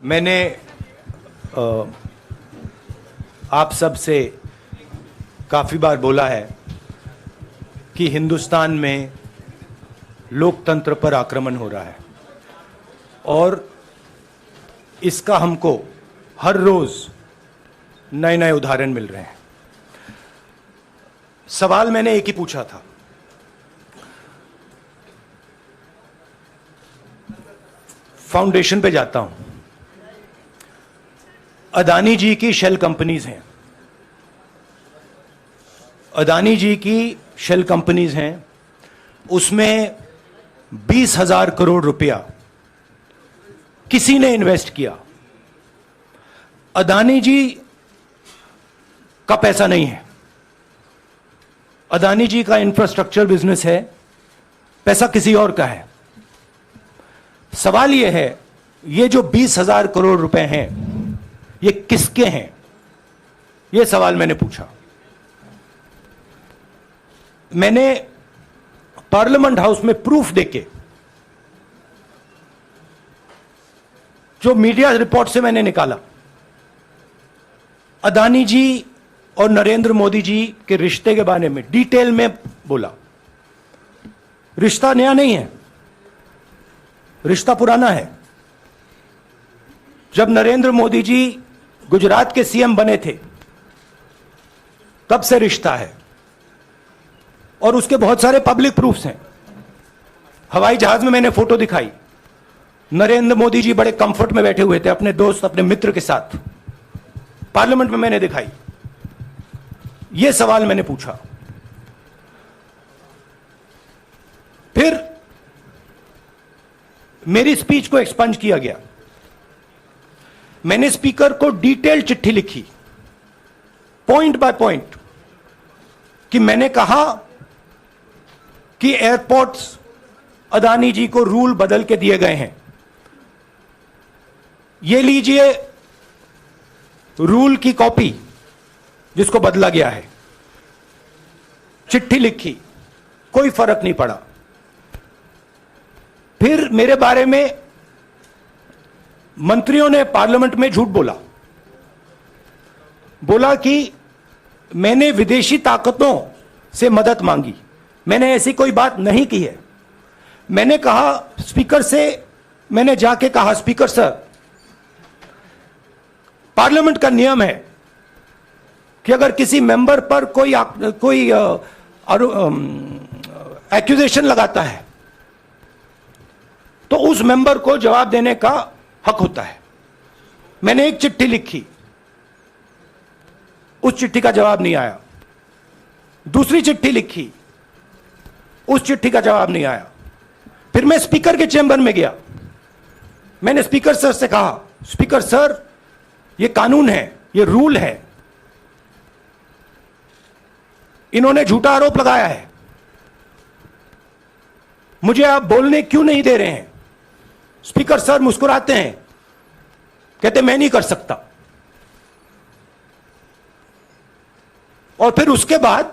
मैंने आप सब से काफ़ी बार बोला है कि हिंदुस्तान में लोकतंत्र पर आक्रमण हो रहा है और इसका हमको हर रोज़ नए नए उदाहरण मिल रहे हैं। सवाल मैंने एक ही पूछा था, फाउंडेशन पे जाता हूं, अदानी जी की शेल कंपनीज हैं, अदानी जी की शेल कंपनीज हैं, उसमें 20,000 करोड़ रुपया किसी ने इन्वेस्ट किया। अदानी जी का पैसा नहीं है, अदानी जी का इंफ्रास्ट्रक्चर बिजनेस है, पैसा किसी और का है। सवाल यह है, ये जो 20,000 करोड़ रुपए हैं ये किसके हैं? यह सवाल मैंने पूछा। मैंने पार्लियामेंट हाउस में प्रूफ देके, जो मीडिया रिपोर्ट से मैंने निकाला, अदानी जी और नरेंद्र मोदी जी के रिश्ते के बारे में डिटेल में बोला। रिश्ता नया नहीं है, रिश्ता पुराना है। जब नरेंद्र मोदी जी गुजरात के सीएम बने थे तब से रिश्ता है और उसके बहुत सारे पब्लिक प्रूफ्स हैं। हवाई जहाज में मैंने फोटो दिखाई, नरेंद्र मोदी जी बड़े कंफर्ट में बैठे हुए थे अपने दोस्त, अपने मित्र के साथ। पार्लियामेंट में मैंने दिखाई। यह सवाल मैंने पूछा। फिर मेरी स्पीच को एक्सपंज किया गया। मैंने स्पीकर को डिटेल चिट्ठी लिखी, पॉइंट बाय पॉइंट, कि मैंने कहा कि एयरपोर्ट्स अदानी जी को रूल बदल के दिए गए हैं। ये लीजिए रूल की कॉपी जिसको बदला गया है। चिट्ठी लिखी, कोई फर्क नहीं पड़ा। फिर मेरे बारे में मंत्रियों ने पार्लियामेंट में झूठ बोला कि मैंने विदेशी ताकतों से मदद मांगी। मैंने ऐसी कोई बात नहीं की है। मैंने कहा स्पीकर से, मैंने जाके कहा, स्पीकर सर, पार्लियामेंट का नियम है कि अगर किसी मेंबर पर कोई एक्यूजेशन लगाता है तो उस मेंबर को जवाब देने का हक होता है। मैंने एक चिट्ठी लिखी, उस चिट्ठी का जवाब नहीं आया। दूसरी चिट्ठी लिखी, उस चिट्ठी का जवाब नहीं आया। फिर मैं स्पीकर के चैम्बर में गया। मैंने स्पीकर सर से कहा, स्पीकर सर, यह कानून है, यह रूल है, इन्होंने झूठा आरोप लगाया है, मुझे आप बोलने क्यों नहीं दे रहे हैं? स्पीकर सर मुस्कुराते हैं, कहते मैं नहीं कर सकता। और फिर उसके बाद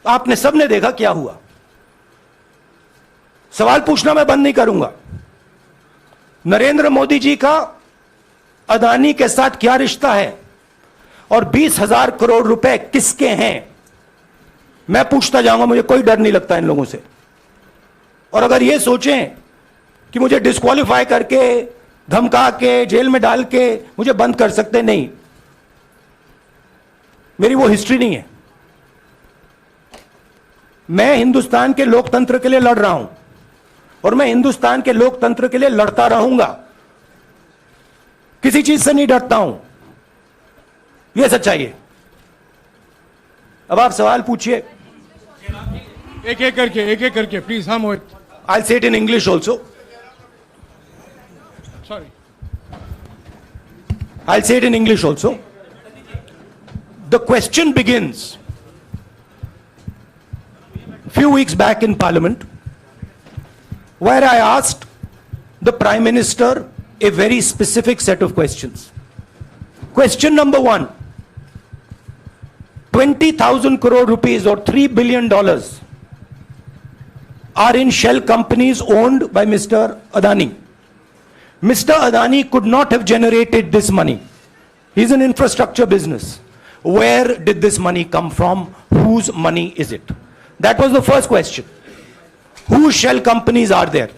आपने सबने देखा क्या हुआ। सवाल पूछना मैं बंद नहीं करूंगा। नरेंद्र मोदी जी का अदानी के साथ क्या रिश्ता है और 20,000 करोड़ रुपए किसके हैं, मैं पूछता जाऊंगा। मुझे कोई डर नहीं लगता इन लोगों से। और अगर ये सोचें कि मुझे डिस्क्वालीफाई करके, धमका के, जेल में डाल के मुझे बंद कर सकते, नहीं, मेरी वो हिस्ट्री नहीं है। मैं हिंदुस्तान के लोकतंत्र के लिए लड़ रहा हूं और मैं हिंदुस्तान के लोकतंत्र के लिए लड़ता रहूंगा। किसी चीज से नहीं डरता हूं, यह सच्चाई है। अब आप सवाल पूछिए। एक एक करके प्लीज। हाँ मोहित, I'll say it in English also. Sorry. I'll say it in English also. The question begins few weeks back in Parliament, where I asked the Prime Minister a very specific set of questions. Question number 1, 20,000 crore rupees or $3 billion are in shell companies owned by Mr. Adani. Mr. Adani could not have generated this money. He's an infrastructure business. Where did this money come from? Whose money is it? That was the first question. Whose shell companies are there?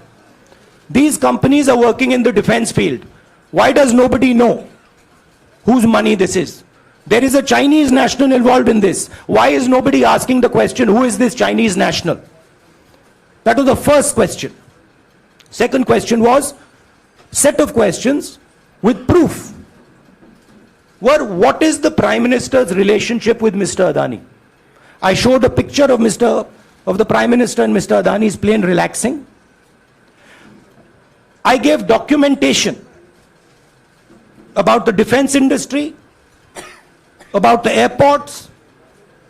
These companies are working in the defense field. Why does nobody know whose money this is? There is a Chinese national involved in this. Why is nobody asking the question, who is this Chinese national? That was the first question. Second question was, set of questions with proof. What is the Prime Minister's relationship with Mr. Adani? I showed a picture of the Prime Minister and Mr. Adani's plane relaxing. I gave documentation about the defense industry, about the airports,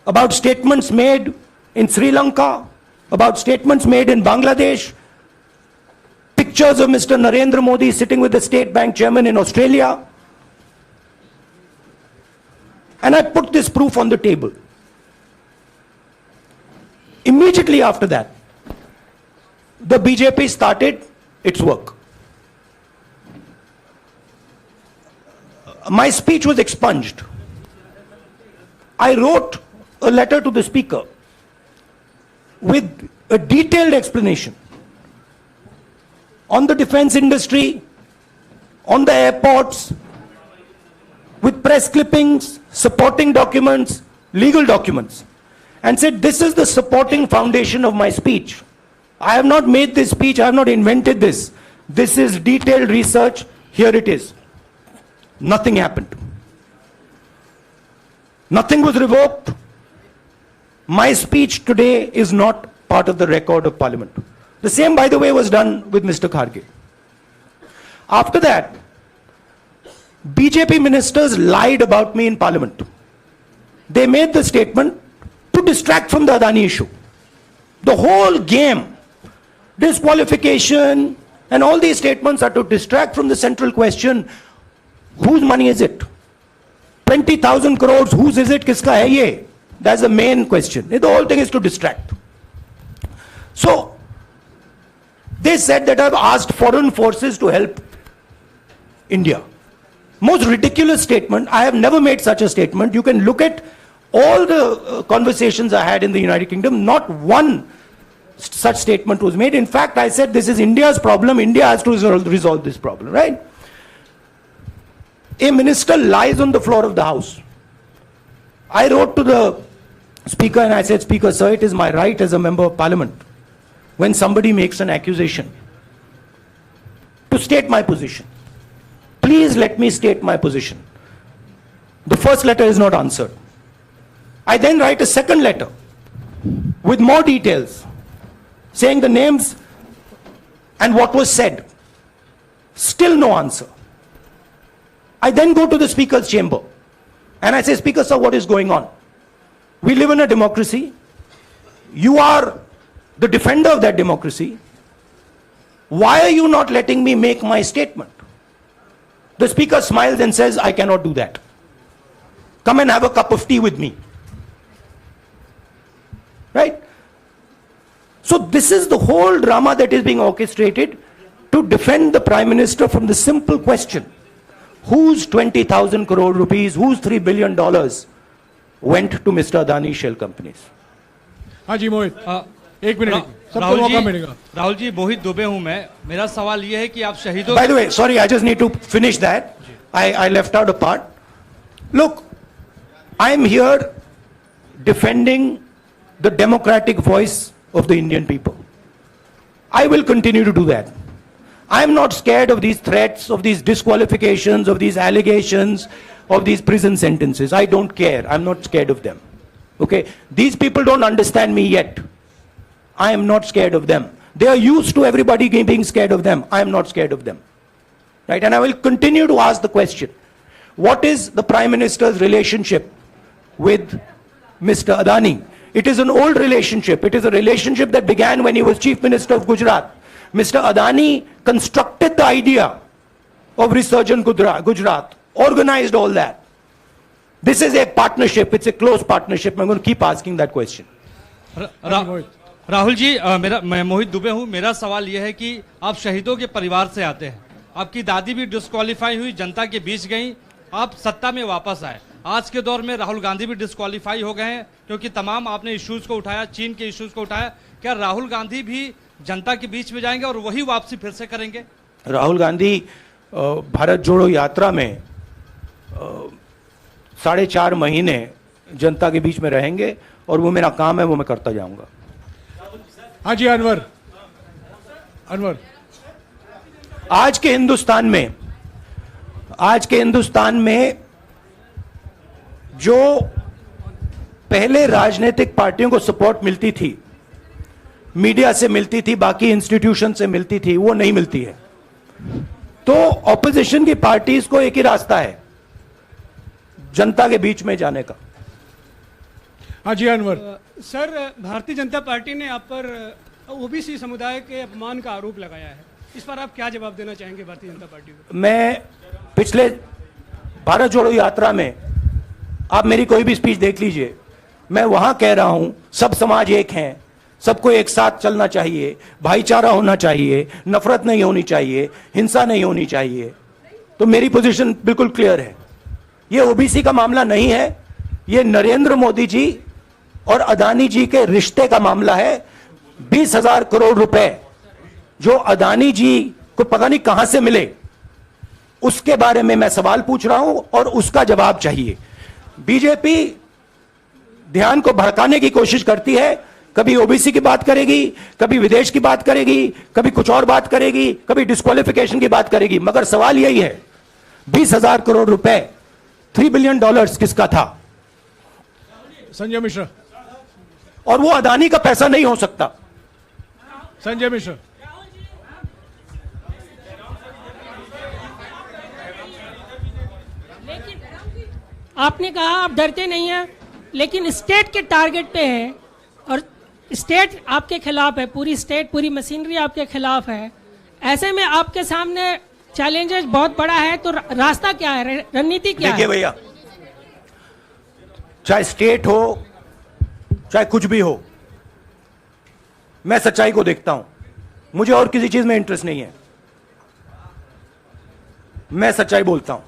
about statements made in Sri Lanka, about statements made in Bangladesh, pictures of Mr. Narendra Modi sitting with the State Bank chairman in Australia. And I put this proof on the table. Immediately after that, the BJP started its work. My speech was expunged. I wrote a letter to the Speaker with a detailed explanation on the defense industry, on the airports, with press clippings, supporting documents, legal documents, and said, this is the supporting foundation of my speech. I have not made this speech, I have not invented this. This is detailed research, here it is. Nothing happened. Nothing was revoked. My speech today is not part of the record of Parliament. The same, by the way, was done with Mr. Kharge. After that, BJP ministers lied about me in Parliament. They made the statement to distract from the Adani issue. The whole game, disqualification, and all these statements are to distract from the central question, whose money is it? 20,000 crores, whose is it? Kiska hai ye? That's the main question. The whole thing is to distract. So, they said that I've asked foreign forces to help India. Most ridiculous statement. I have never made such a statement. You can look at all the conversations I had in the United Kingdom. Not one such statement was made. In fact, I said this is India's problem. India has to resolve this problem, right? A minister lies on the floor of the House. I wrote to the Speaker and I said, Speaker, sir, it is my right as a member of Parliament, when somebody makes an accusation, to state my position. Please let me state my position. The first letter is not answered. I then write a second letter with more details, saying the names and what was said. Still no answer. I then go to the Speaker's chamber and I say, Speaker, sir, what is going on? We live in a democracy. You are the defender of that democracy. Why are you not letting me make my statement? The Speaker smiles and says, I cannot do that. Come and have a cup of tea with me. Right? So this is the whole drama that is being orchestrated to defend the Prime Minister from the simple question, whose 20,000 crore rupees, whose $3 billion went to Mr. Adani shell companies? हाँ जी मोहित, एक minute, सबको मौका मिलेगा। राहुल जी, मोहित दुबे हूं मैं। मेरा सवाल ये है कि आप शहीदों, By the way, sorry, I just need to finish that. I left out a part. Look, I am here defending the democratic voice of the Indian people. I will continue to do that. I am not scared of these threats, of these disqualifications, of these allegations, of these prison sentences. I don't care. I'm not scared of them. Okay? These people don't understand me yet. I am not scared of them. They are used to everybody being scared of them. I am not scared of them. Right? And I will continue to ask the question, what is the Prime Minister's relationship with Mr. Adani? It is an old relationship. It is a relationship that began when he was Chief Minister of Gujarat. Mr. Adani constructed the idea of Resurgent Gujarat, organized all that. This is a partnership. It's a close partnership. I'm going to keep asking that question. Rahul ji, मैं मोहित दुबे हूं। मेरा सवाल यह है कि आप शहीदों के परिवार से आते हैं। आपकी दादी भी डिस्क्वालीफाई हुई, जनता के बीच गई, आप सत्ता में वापस आए। आज के दौर में राहुल गांधी भी डिस्क्वालीफाई हो गए हैं, क्योंकि तमाम आपने इश्यूज को उठाया, चीन के इश्यूज को उठाया। क्या राहुल गांधी भी जनता के बीच में जाएंगे और वही वापसी फिर से करेंगे? राहुल गांधी भारत जोड़ो यात्रा में 4.5 महीने जनता के बीच में रहेंगे और वो मेरा काम है, वो मैं करता जाऊंगा। हाँ जी, अनवर। आज के हिंदुस्तान में जो पहले राजनीतिक पार्टियों को सपोर्ट मिलती थी, मीडिया से मिलती थी, बाकी इंस्टीट्यूशन से मिलती थी, वो नहीं मिलती है। तो ऑपोजिशन की पार्टीज को एक ही रास्ता है, जनता के बीच में जाने का। हाँ जी, अनवर। सर, भारतीय जनता पार्टी ने आप पर ओबीसी समुदाय के अपमान का आरोप लगाया है, इस पर आप क्या जवाब देना चाहेंगे भारतीय जनता पार्टी को? मैं पिछले भारत जोड़ो यात्रा में, आप मेरी कोई भी स्पीच देख लीजिए, मैं वहां कह रहा हूं सब समाज एक हैं, सबको एक साथ चलना चाहिए, भाईचारा होना चाहिए, नफरत नहीं होनी चाहिए, हिंसा नहीं होनी चाहिए। तो मेरी पोजीशन बिल्कुल क्लियर है। ये ओबीसी का मामला नहीं है, ये नरेंद्र मोदी जी और अदानी जी के रिश्ते का मामला है। 20,000 करोड़ रुपए जो अदानी जी को पता नहीं कहां से मिले, उसके बारे में मैं सवाल पूछ रहा हूं और उसका जवाब चाहिए। बीजेपी ध्यान को भड़काने की कोशिश करती है, कभी ओबीसी की बात करेगी, कभी विदेश की बात करेगी, कभी कुछ और बात करेगी, कभी डिस्क्वालिफिकेशन की बात करेगी, मगर सवाल यही है 20,000 करोड़ रुपए, $3 बिलियन किसका था? संजय मिश्रा। और वो अदानी का पैसा नहीं हो सकता। संजय मिश्रा। आपने कहा आप डरते नहीं हैं, लेकिन स्टेट के टारगेट पे हैं और स्टेट आपके खिलाफ है, पूरी स्टेट, पूरी मशीनरी आपके खिलाफ है। ऐसे में आपके सामने चैलेंजेस बहुत बड़ा है, तो रास्ता क्या है, रणनीति क्या है? देखिए भैया, चाहे स्टेट हो, चाहे कुछ भी हो, मैं सच्चाई को देखता हूं। मुझे और किसी चीज में इंटरेस्ट नहीं है, मैं सच्चाई बोलता हूं।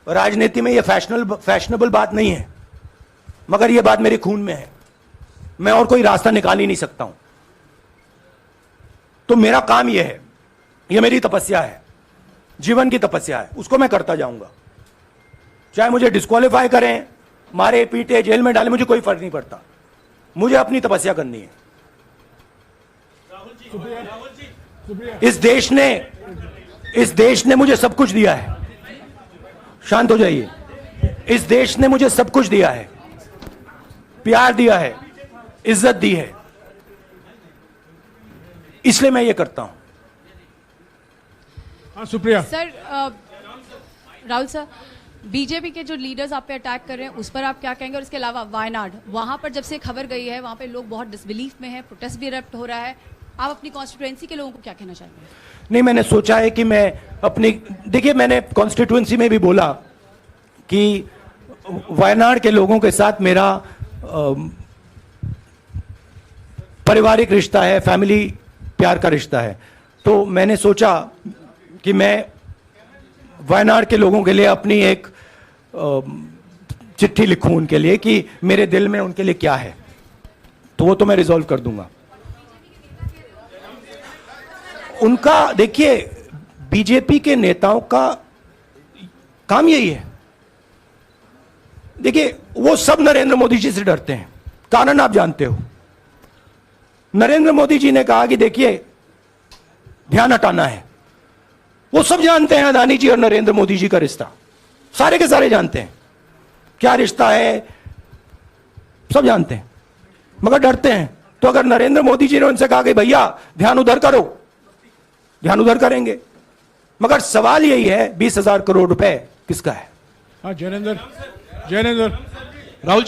राजनीति में ये फैशनेबल बात नहीं है, मगर ये बात मेरे खून में है, मैं और कोई रास्ता निकाल ही नहीं सकता हूं। तो मेरा काम यह है, यह मेरी तपस्या है, जीवन की तपस्या है, उसको मैं करता जाऊंगा। चाहे मुझे डिस्क्वालीफाई करें, मारे पीटे, जेल में डाले, मुझे कोई फर्क नहीं पड़ता, मुझे अपनी तपस्या करनी है। इस देश ने मुझे सब कुछ दिया है। शांत हो जाइए। इस देश ने मुझे सब कुछ दिया है, प्यार दिया है, इज्जत दी है, इसलिए मैं ये करता हूं। हाँ, Supriya. Sir, Rahul sir, BJP के जो लीडर्स आप पे अटैक कर रहे हैं उस पर आप क्या कहेंगे? और इसके अलावा वायनाड, वहां पर जब से खबर गई है, वहां पे लोग बहुत डिसबिलीफ में हैं, प्रोटेस्ट भी इरप्ट हो रहा है, आप अपनी कॉन्स्टिट्यूएंसी के लोगों को क्या कहना चाहेंगे? नहीं, मैंने सोचा है कि मैं अपनी, देखिए मैंने कॉन्स्टिट्यूएंसी में भी बोला कि वायनाड के लोगों के साथ मेरा पारिवारिक रिश्ता है, फैमिली प्यार का रिश्ता है। तो मैंने सोचा कि मैं वायनाड के लोगों के लिए अपनी एक चिट्ठी लिखूं उनके लिए कि मेरे दिल में उनके लिए क्या है, तो वो तो मैं रिजॉल्व कर दूंगा। उनका, देखिए, बीजेपी के नेताओं का काम यही है। देखिए, वो सब नरेंद्र मोदी जी से डरते हैं, कारण आप जानते हो। नरेंद्र मोदी जी ने कहा कि देखिए ध्यान हटाना है, वो सब जानते हैं अदानी जी और नरेंद्र मोदी जी का रिश्ता, सारे के सारे जानते हैं क्या रिश्ता है, सब जानते हैं, मगर डरते हैं। तो अगर नरेंद्र मोदी जी ने उनसे कहा कि भैया ध्यान उधर करो, ध्यान उधर करेंगे। मगर सवाल यही है 20,000 करोड़ रुपए किसका है? हाँ, जैनेंद्र। राहुल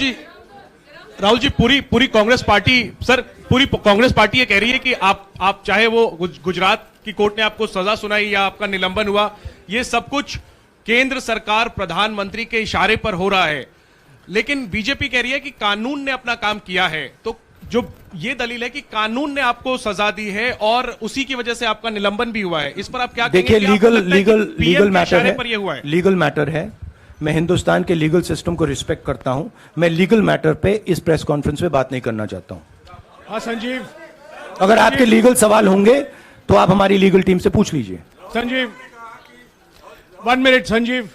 जी, पूरी कांग्रेस पार्टी, सर, पूरी कांग्रेस पार्टी ये कह रही है कि आप चाहे वो गुजरात की कोर्ट ने आपको सजा सुनाई या आपका निलंबन हुआ, ये सब कुछ केंद्र सरकार, प्रधानमंत्री के इशारे पर हो रहा है। लेकिन बीजेपी कह रही है कि कानून ने अपना काम किया है। तो जो ये दलील है कि कानून ने आपको सजा दी है और उसी की वजह से आपका निलंबन भी हुआ है, इस पर आप क्या कहेंगे? देखिए, कि आपको लगता है कि लीगल PM के मैटर इशारे है, पर ये हुआ है? लीगल मैटर है। मैं हिंदुस्तान के लीगल सिस्टम को रिस्पेक्ट करता हूं। मैं लीगल मैटर पे इस प्रेस कॉन्फ्रेंस में बात नहीं करना चाहता हूं। हाँ संजीव, अगर आपके लीगल सवाल होंगे तो आप हमारी लीगल टीम से पूछ लीजिए। Sanjeev 1 minute Sanjeev.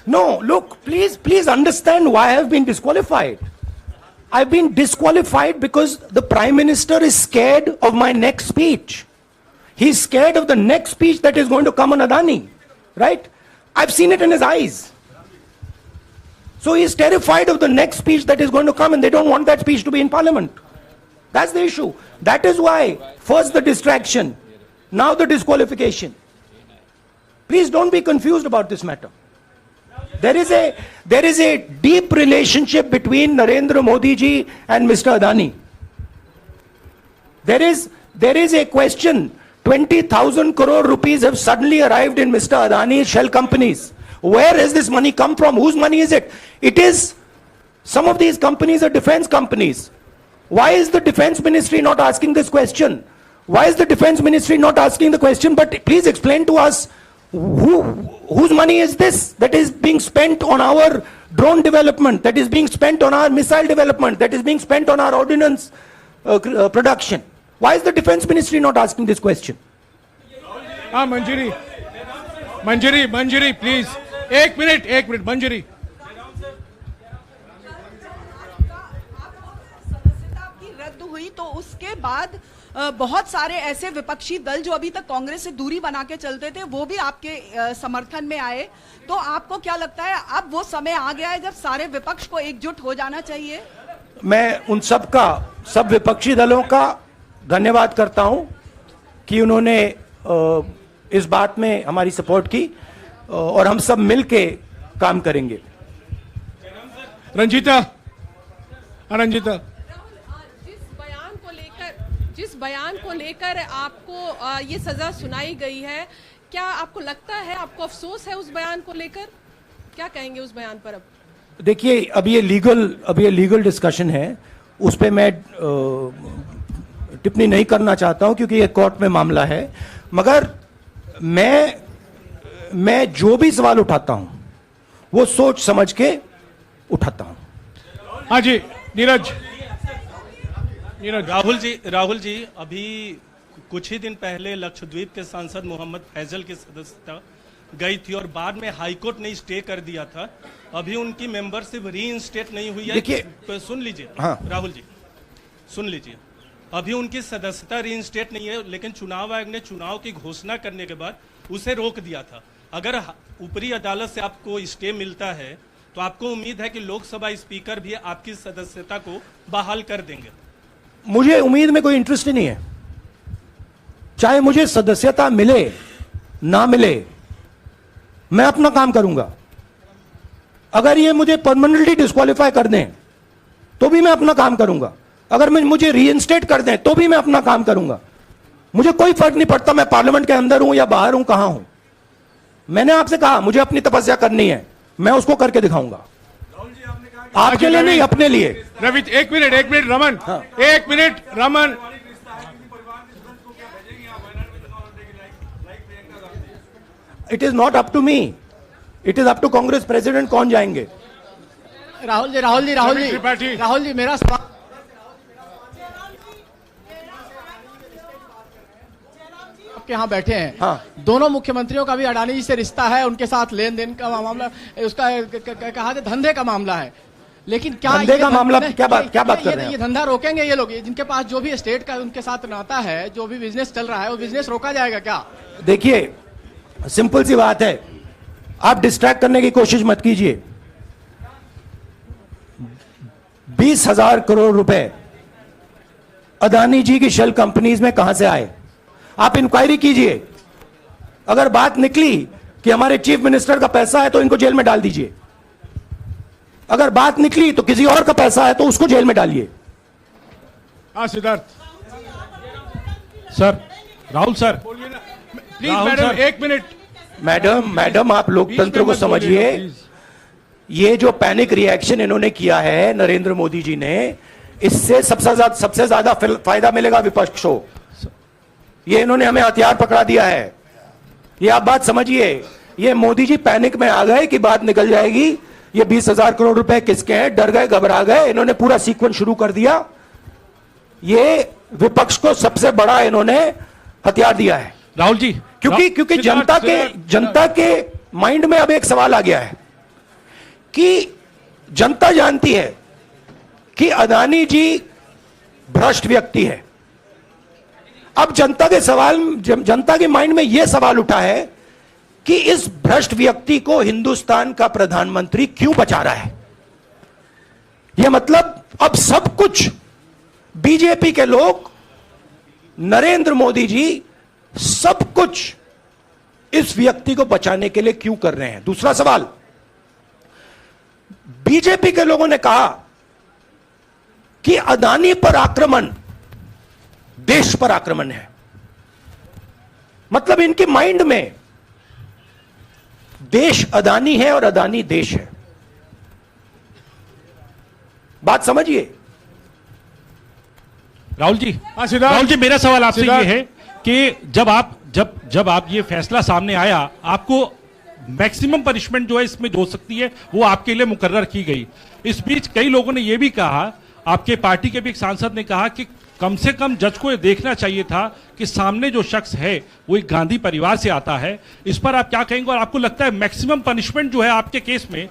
No, look, please understand why I have been disqualified. I've been disqualified because the Prime Minister is scared of my next speech. He's scared of the next speech that is going to come on Adani, right? I've seen it in his eyes. So he's terrified of the next speech that is going to come, and they don't want that speech to be in Parliament. That's the issue. That is why, first the distraction, now the disqualification. Please don't be confused about this matter. There is a deep relationship between Narendra Modi ji and Mr. Adani. There is a question. 20,000 crore rupees have suddenly arrived in Mr. Adani's shell companies. Where has this money come from? Whose money is it? It is, some of these companies are defense companies. Why is the defense ministry not asking this question? Why is the defense ministry not asking the question? But please explain to us, whose money is this that is being spent on our drone development, that is being spent on our missile development, that is being spent on our ordnance production? Why is the defense ministry not asking this question? हाँ मंजरी please, एक minute मंजरी। सदस्यता की रद्द हुई तो उसके बाद बहुत सारे ऐसे विपक्षी दल जो अभी तक कांग्रेस से दूरी बना के चलते थे वो भी आपके समर्थन में आए। तो आपको क्या लगता है अब वो समय आ गया है जब सारे विपक्ष को एकजुट हो जाना चाहिए? मैं उन सब विपक्षी दलों का धन्यवाद करता हूं कि उन्होंने इस बात में हमारी सपोर्ट की और हम सब मिलके काम करेंगे। रंजीता, जिस बयान को लेकर आपको ये सजा सुनाई गई है, क्या आपको लगता है, आपको अफसोस है उस बयान को लेकर? क्या कहेंगे उस बयान पर? अब देखिए, अब ये लीगल डिस्कशन है, उस पे मैं टिप्पणी नहीं करना चाहता हूं क्योंकि ये कोर्ट में मामला है। मगर मैं जो भी सवाल उठाता हूं वो सोच समझ के उठाता हूं। हाँ जी नीरज। राहुल जी अभी कुछ ही दिन पहले लक्षद्वीप के सांसद मोहम्मद फैजल की सदस्यता गई थी और बाद में हाईकोर्ट ने स्टे कर दिया था। अभी उनकी मेंबरशिप रीइंस्टेट नहीं हुई है। देखिए, सुन लीजिए। हाँ। राहुल जी सुन लीजिए, अभी उनकी सदस्यता रीइंस्टेट नहीं है, लेकिन चुनाव आयोग ने चुनाव की घोषणा करने के बाद उसे रोक दिया था। अगर ऊपरी अदालत से आपको स्टे मिलता है तो आपको उम्मीद है कि लोकसभा स्पीकर भी आपकी सदस्यता को बहाल कर देंगे? मुझे उम्मीद में कोई इंटरेस्ट ही नहीं है। चाहे मुझे सदस्यता मिले ना मिले, मैं अपना काम करूंगा। अगर ये मुझे परमानेंटली डिस्क्वालीफाई कर दें तो भी मैं अपना काम करूंगा। अगर मुझे रीइंस्टेट कर दें तो भी मैं अपना काम करूंगा। मुझे कोई फर्क नहीं पड़ता मैं पार्लियामेंट के अंदर हूं या बाहर हूं, कहां हूं। मैंने आपसे कहा मुझे अपनी तपस्या करनी है, मैं उसको करके दिखाऊंगा। आपके लिए नहीं, अपने लिए। रवि एक मिनट रमन, हाँ। एक minute Raman. It is not up to me, it is up to Congress president कौन जाएंगे। राहुल जी मेरा सवाल, आपके यहाँ बैठे हैं। हाँ। दोनों मुख्यमंत्रियों का भी अडानी जी से रिश्ता है, उनके साथ लेन देन का मामला, उसका कहा जाए धंधे का मामला है। लेकिन क्या धंधे का मामला, क्या बात कर रहे हैं? ये धंधा रोकेंगे ये लोग? जिनके पास जो भी स्टेट का उनके साथ नाता है, जो भी बिजनेस चल रहा है, वो बिजनेस रोका जाएगा क्या? देखिए, सिंपल सी बात है, आप डिस्ट्रैक्ट करने की कोशिश मत कीजिए। 20,000 करोड़ रुपए अदानी जी की शेल कंपनीज में कहां से आए? आप इंक्वायरी कीजिए। अगर बात निकली कि हमारे चीफ मिनिस्टर का पैसा है तो इनको जेल में डाल दीजिए। अगर बात निकली तो किसी और का पैसा है तो उसको जेल में डालिए। हाँ Siddharth sir. Rahul sir, please Rahul madam sir. 1 minute. Madam आप लोकतंत्र को समझिए। ये जो पैनिक रिएक्शन इन्होंने किया है नरेंद्र मोदी जी ने, इससे सबसे ज्यादा फायदा मिलेगा विपक्ष को। ये इन्होंने हमें हथियार पकड़ा दिया है। ये आप बात समझिए। ये मोदी जी पैनिक में आ गए कि बात निकल जाएगी, ये 20,000 करोड़ रुपए किसके हैं, डर गए, घबरा गए, इन्होंने पूरा सीक्वेंस शुरू कर दिया। ये विपक्ष को सबसे बड़ा इन्होंने हथियार दिया है राहुल जी, क्योंकि जनता के माइंड में अब एक सवाल आ गया है कि जनता जानती है कि अदानी जी भ्रष्ट व्यक्ति है। अब जनता के माइंड में यह सवाल उठा है कि इस भ्रष्ट व्यक्ति को हिंदुस्तान का प्रधानमंत्री क्यों बचा रहा है। यह मतलब अब सब कुछ बीजेपी के लोग, नरेंद्र मोदी जी सब कुछ इस व्यक्ति को बचाने के लिए क्यों कर रहे हैं। दूसरा सवाल, बीजेपी के लोगों ने कहा कि अदानी पर आक्रमण देश पर आक्रमण है। मतलब इनके माइंड में देश अदानी है और अदानी देश है। बात समझिए। राहुल जी, सिद्धार्थ। राहुल जी, मेरा सवाल आपसे ये सिद्धार्थ। है कि जब आप ये फैसला सामने आया, आपको मैक्सिमम पनिशमेंट जो है इसमें जो हो सकती है वो आपके लिए मुकर्रर की गई। इस बीच कई लोगों ने ये भी कहा, आपके पार्टी के भी एक सांसद ने कहा कि कम से कम जज को ये देखना चाहिए था कि सामने जो शख्स है वो एक गांधी परिवार से आता है। इस पर आप क्या कहेंगे, और आपको लगता है मैक्सिमम पनिशमेंट जो है आपके केस में,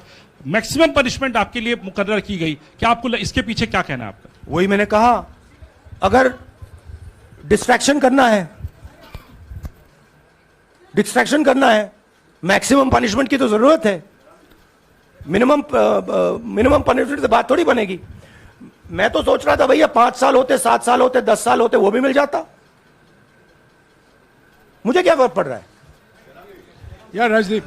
मैक्सिमम पनिशमेंट आपके लिए मुकर्रर की गई, क्या आपको इसके पीछे क्या कहना है आपका? वही मैंने कहा, अगर डिस्ट्रैक्शन करना है, मैक्सिमम पनिशमेंट की तो जरूरत है। मिनिमम पनिशमेंट से बात थोड़ी बनेगी। मैं तो सोच रहा था भैया 5 साल होते, 7 साल होते, 10 साल होते, वो भी मिल जाता। मुझे क्या फर्क पड़ रहा है यार Rajdeep,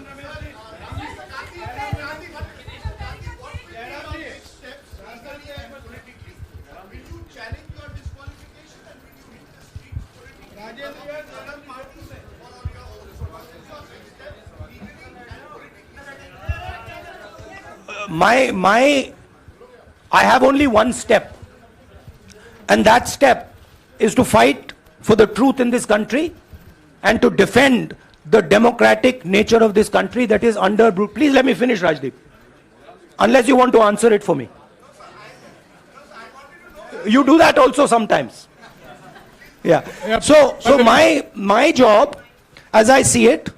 I have only one step, and that step is to fight for the truth in this country and to defend the democratic nature of this country that is under. Please let me finish, Rajdeep, unless you want to answer it for me. You do that also sometimes. Yeah. So my job, as I see it,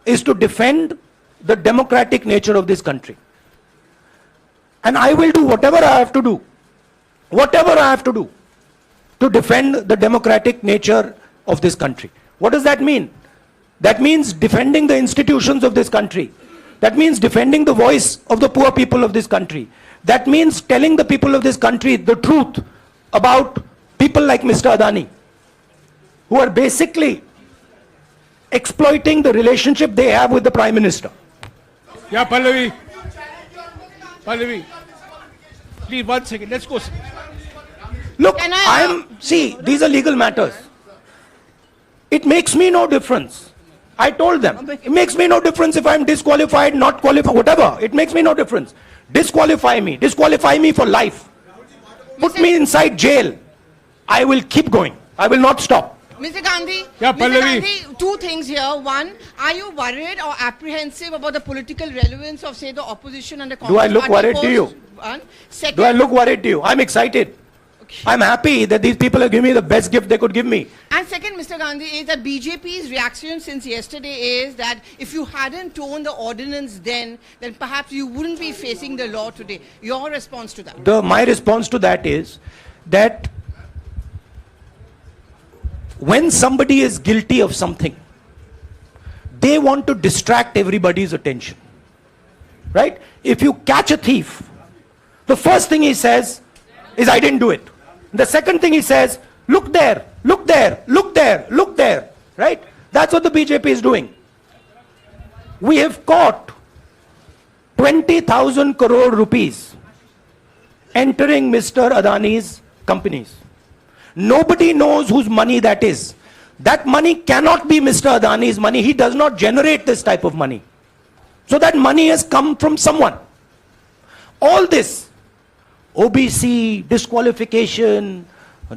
is to defend the democratic nature of this country. And I will do whatever I have to do to defend the democratic nature of this country. What does that mean? That means defending the institutions of this country. That means defending the voice of the poor people of this country. That means telling the people of this country the truth about people like Mr. Adani, who are basically exploiting the relationship they have with the Prime Minister. Yeah, Pallavi, please 1 second. Let's go. Look, see, these are legal matters. It makes me no difference. I told them, it makes me no difference if I'm disqualified, not qualified, whatever. It makes me no difference. Disqualify me for life. Put me inside jail. I will keep going. I will not stop. Mr. Gandhi, Yeah, Mr. Pallavi. Gandhi, 2 things here. One, are you worried or apprehensive about the political relevance of, say, the opposition and the Congress Do I look party worried to post? you? One. Second, Do I look worried to you? I'm excited. I'm happy that these people have given me the best gift they could give me. And second, Mr. Gandhi, is that BJP's reaction since yesterday is that if you hadn't torn the ordinance then perhaps you wouldn't be facing the law today. Your response to that? My response to that is that when somebody is guilty of something, they want to distract everybody's attention. Right? If you catch a thief, the first thing he says is, I didn't do it. The second thing he says, look there, look there, look there, look there. Right? That's what the BJP is doing. We have caught 20,000 crore rupees entering Mr. Adani's companies. Nobody knows whose money that is. That money cannot be Mr. Adani's money. He does not generate this type of money. So that money has come from someone. All this, OBC, disqualification,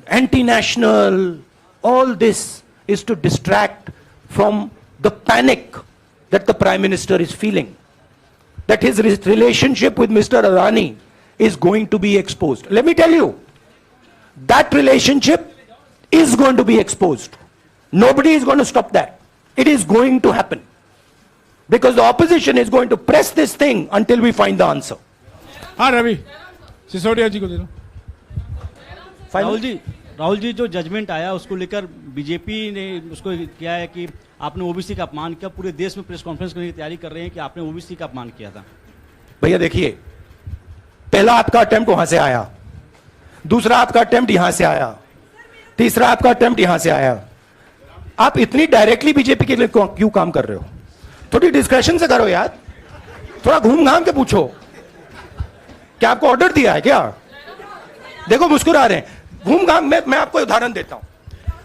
anti-national, all this is to distract from the panic that the Prime Minister is feeling. That his relationship with Mr. Adani is going to be exposed. Let me tell you, that relationship is going to be exposed. Nobody is going to stop that. It is going to happen. Because the opposition is going to press this thing until we find the answer. हाँ रवि, सिसोदिया जी को दे दो। राहुल जी जो judgement आया उसको लेकर BJP ने उसको किया है कि आपने ओबीसी का अपमान किया, पूरे देश में प्रेस कॉन्फ्रेंस करने की तैयारी कर रहे हैं कि आपने ओबीसी का अपमान किया था। भैया देखिए, पहला आपका अटेम्प्ट वहां से आया, दूसरा आपका अटेम्प्ट यहां से आया, तीसरा आपका अटेम्प्ट यहां से आया। आप इतनी डायरेक्टली बीजेपी के लिए क्यों काम कर रहे हो? थोड़ी डिस्कशन से करो यार, थोड़ा घूम घाम के पूछो। क्या आपको ऑर्डर दिया है क्या? देखो मुस्कुरा रहे हैं। घूम घाम, मैं आपको उदाहरण देता हूं,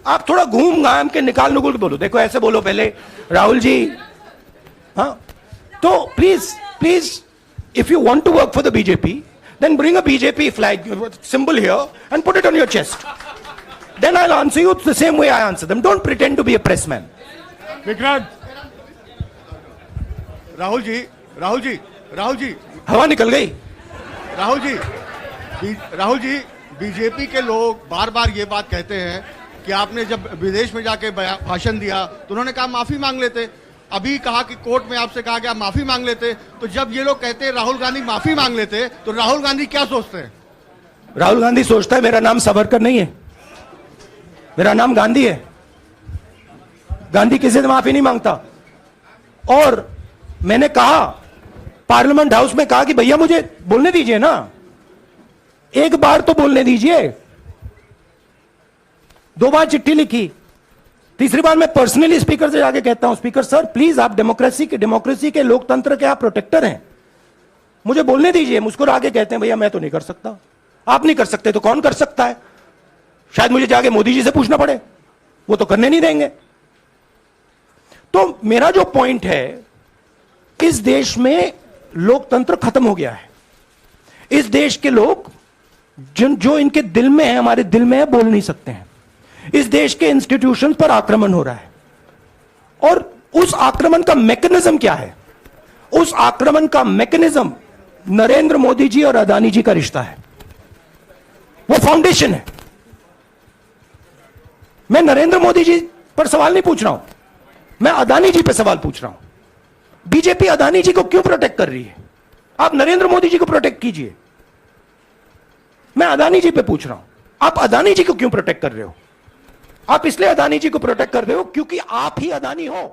आप थोड़ा घूम घाम के निकाल नुकुल के बोलो। देखो ऐसे बोलो पहले, राहुल जी, हाँ तो please if you want to work for the BJP, then bring a BJP flag symbol here and put it on your chest. Then I'll answer you the same way I answer them. Don't pretend to be a press man. Vikrant, Rahul ji, हवा निकल गई। Rahul ji, BJP के लोग बार बार ये बात कहते हैं कि आपने जब विदेश में जाके भाषण दिया तो उन्होंने कहा माफी मांग लेते। अभी कहा कि कोर्ट में आपसे कहा गया माफी मांग लेते। तो जब ये लोग कहते हैं राहुल गांधी माफी मांग लेते, तो राहुल गांधी क्या सोचते हैं? राहुल गांधी सोचता है मेरा नाम सावरकर नहीं है, मेरा नाम गांधी है। गांधी किसी से माफी नहीं मांगता। और मैंने कहा, पार्लियामेंट हाउस में कहा कि भैया मुझे बोलने दीजिए ना, एक बार तो बोलने दीजिए। 2 बार चिट्ठी लिखी, तीसरी बार मैं पर्सनली स्पीकर से जाके कहता हूं, स्पीकर सर प्लीज, आप डेमोक्रेसी के लोकतंत्र के आप प्रोटेक्टर हैं, मुझे बोलने दीजिए। मुस्कुरा के कहते हैं भैया मैं तो नहीं कर सकता। आप नहीं कर सकते तो कौन कर सकता है? शायद मुझे जाके मोदी जी से पूछना पड़े, वो तो करने नहीं देंगे। तो मेरा जो पॉइंट है, इस देश में लोकतंत्र खत्म हो गया है। इस देश के लोग जो इनके दिल में है, हमारे दिल में है, बोल नहीं सकते हैं। इस देश के इंस्टीट्यूशंस पर आक्रमण हो रहा है। और उस आक्रमण का मैकेनिज्म क्या है? उस आक्रमण का मैकेनिज्म नरेंद्र मोदी जी और अदानी जी का रिश्ता है, वो फाउंडेशन है। मैं नरेंद्र मोदी जी पर सवाल नहीं पूछ रहा हूं, मैं अदानी जी पर सवाल पूछ रहा हूं। बीजेपी अदानी जी को क्यों प्रोटेक्ट कर रही है? आप नरेंद्र मोदी जी को प्रोटेक्ट कीजिए। मैं अदानी जी पे पूछ रहा हूं, आप अदानी जी को क्यों प्रोटेक्ट कर रहे हो? आप इसलिए अदानी जी को प्रोटेक्ट कर रहे हो क्योंकि आप ही अदानी हो।